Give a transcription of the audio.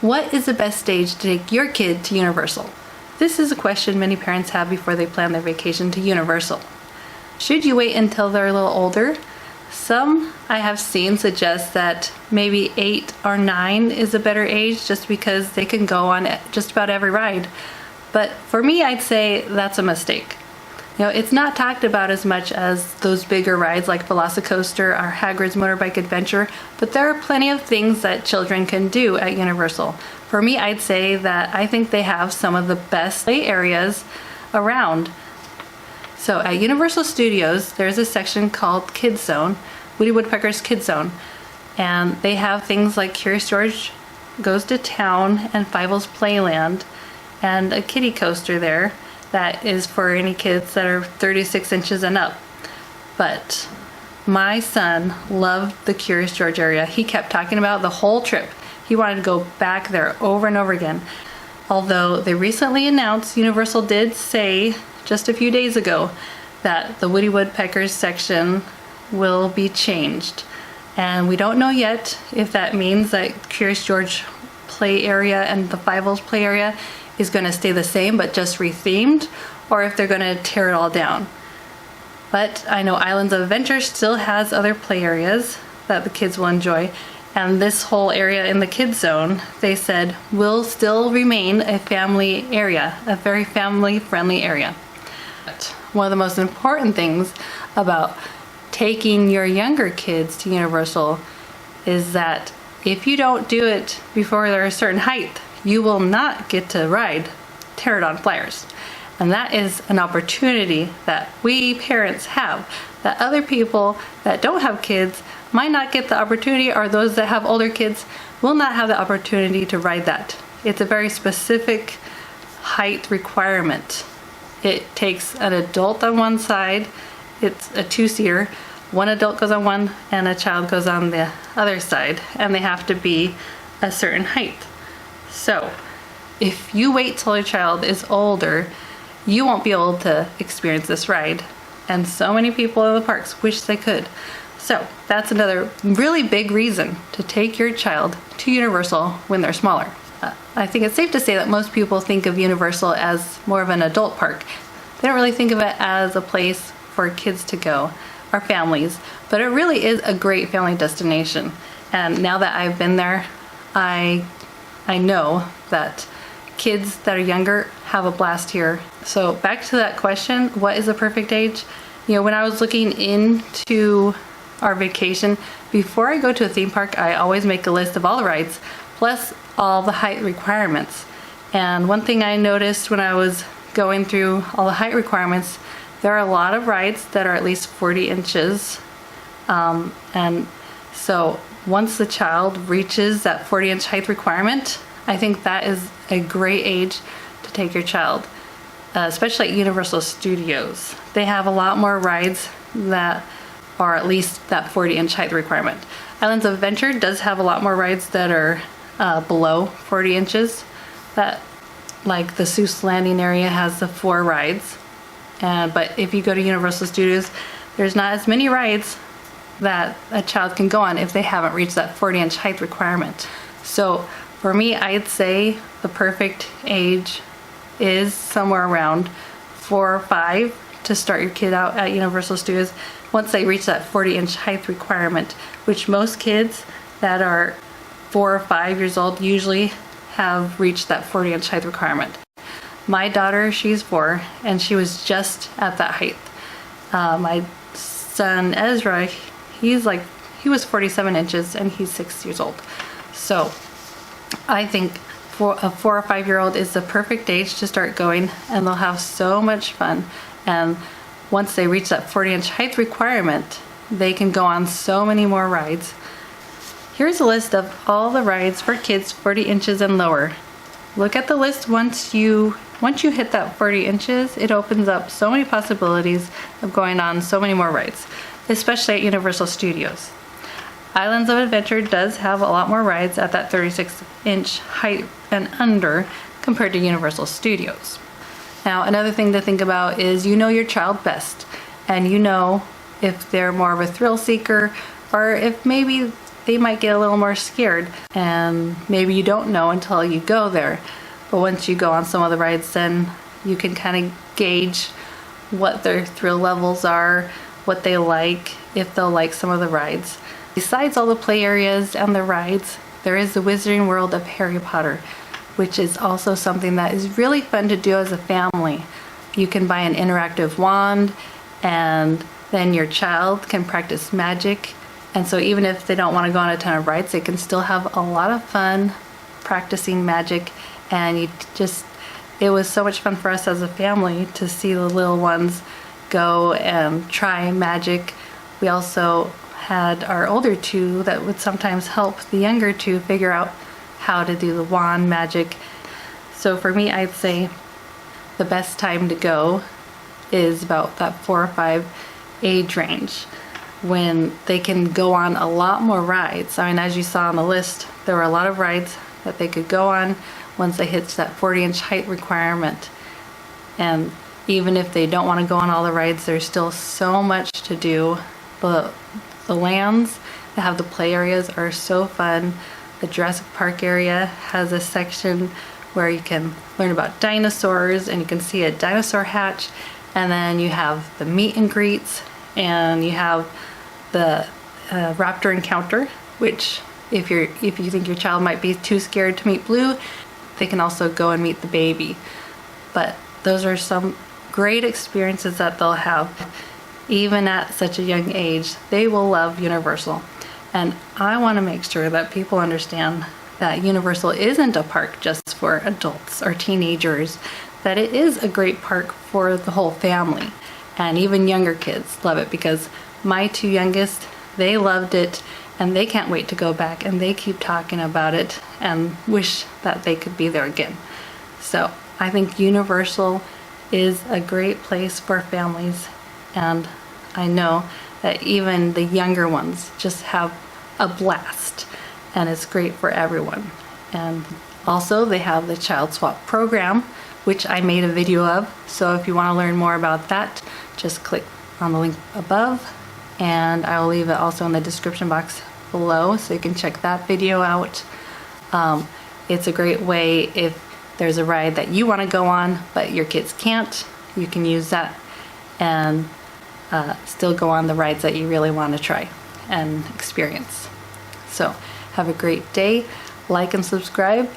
What is the best stage to take your kid to Universal? This is a question many parents have before they plan their vacation to Universal. Should you wait until they're a little older? Some I have seen suggest that maybe 8 or 9 is a better age just because they can go on just about every ride. But for me, I'd say that's a mistake. It's not talked about as much as those bigger rides like Velocicoaster or Hagrid's Motorbike Adventure, but there are plenty of things that children can do at Universal. For me, I'd say that I think they have some of the best play areas around. So at Universal Studios, there's a section called Kids Zone, Woody Woodpecker's Kids Zone, and they have things like Curious George Goes to Town and Fievel's Playland, and a kiddie coaster there that is for any kids that are 36 inches and up. But my son loved the Curious George area. He kept talking about the whole trip. He wanted to go back there over and over again. Although they recently announced, Universal did say just a few days ago that the Woody Woodpeckers section will be changed. And we don't know yet if that means that Curious George play area and the Fievel's play area is going to stay the same but just rethemed, or if they're going to tear it all down. But I know Islands of Adventure still has other play areas that the kids will enjoy, and this whole area in the kids zone, they said, will still remain a family area, a very family friendly area. But one of the most important things about taking your younger kids to Universal is that if you don't do it before they're a certain height, you will not get to ride Pterodon Flyers. And that is an opportunity that we parents have, that other people that don't have kids might not get the opportunity, or those that have older kids will not have the opportunity to ride that. It's a very specific height requirement. It takes an adult on one side, it's a 2-seater, one adult goes on one and a child goes on the other side, and they have to be a certain height. So if you wait till your child is older, you won't be able to experience this ride. And so many people in the parks wish they could. So that's another really big reason to take your child to Universal when they're smaller. I think it's safe to say that most people think of Universal as more of an adult park. They don't really think of it as a place for kids to go, or families, but it really is a great family destination. And now that I've been there, I know that kids that are younger have a blast here. So back to that question, what is the perfect age? When I was looking into our vacation, before I go to a theme park, I always make a list of all the rides, plus all the height requirements. And one thing I noticed when I was going through all the height requirements, there are a lot of rides that are at least 40 inches. And so once the child reaches that 40-inch height requirement, I think that is a great age to take your child, especially at Universal Studios. They have a lot more rides that are at least that 40-inch height requirement. Islands of Adventure does have a lot more rides that are below 40 inches. That, like the Seuss Landing area has the 4 rides. But if you go to Universal Studios, there's not as many rides that a child can go on if they haven't reached that 40-inch height requirement. So for me, I'd say the perfect age is somewhere around 4 or 5 to start your kid out at Universal Studios once they reach that 40-inch height requirement, which most kids that are 4 or 5 years old usually have reached that 40-inch height requirement. My daughter, she's 4, and she was just at that height. My son Ezra, he was 47 inches and he's 6 years old. So I think for a 4 or 5-year-old is the perfect age to start going, and they'll have so much fun. And once they reach that 40-inch height requirement, they can go on so many more rides. Here's a list of all the rides for kids 40 inches and lower. Look at the list. Once you hit that 40 inches, it opens up so many possibilities of going on so many more rides, especially at Universal Studios. Islands of Adventure does have a lot more rides at that 36-inch height and under compared to Universal Studios. Now, another thing to think about is you know your child best, and you know if they're more of a thrill seeker, or if maybe they might get a little more scared, and maybe you don't know until you go there. But once you go on some of the rides, then you can kind of gauge what their thrill levels are, what they like, if they'll like some of the rides. Besides all the play areas and the rides, there is the Wizarding World of Harry Potter, which is also something that is really fun to do as a family. You can buy an interactive wand, and then your child can practice magic. And so even if they don't want to go on a ton of rides, they can still have a lot of fun practicing magic. And it was so much fun for us as a family to see the little ones go and try magic. We also had our older two that would sometimes help the younger two figure out how to do the wand magic. So for me, I'd say the best time to go is about that 4 or 5 age range, when they can go on a lot more rides. I mean, as you saw on the list, there were a lot of rides that they could go on once they hit that 40-inch height requirement. And even if they don't want to go on all the rides, there's still so much to do. The lands that have the play areas are so fun. The Jurassic Park area has a section where you can learn about dinosaurs, and you can see a dinosaur hatch. And then you have the meet and greets, and you have the raptor encounter, which if you think your child might be too scared to meet Blue, they can also go and meet the baby. But those are some great experiences that they'll have. Even at such a young age, they will love Universal. And I want to make sure that people understand that Universal isn't a park just for adults or teenagers, that it is a great park for the whole family. And even younger kids love it, because my 2 youngest, they loved it, and they can't wait to go back, and they keep talking about it and wish that they could be there again. So I think Universal is a great place for families, and I know that even the younger ones just have a blast, and it's great for everyone. And also they have the Child Swap program, which I made a video of. So if you want to learn more about that, just click on the link above, and I will leave it also in the description box below so you can check that video out. It's a great way if there's a ride that you want to go on but your kids can't, you can use that and still go on the rides that you really want to try and experience. So have a great day, like and subscribe,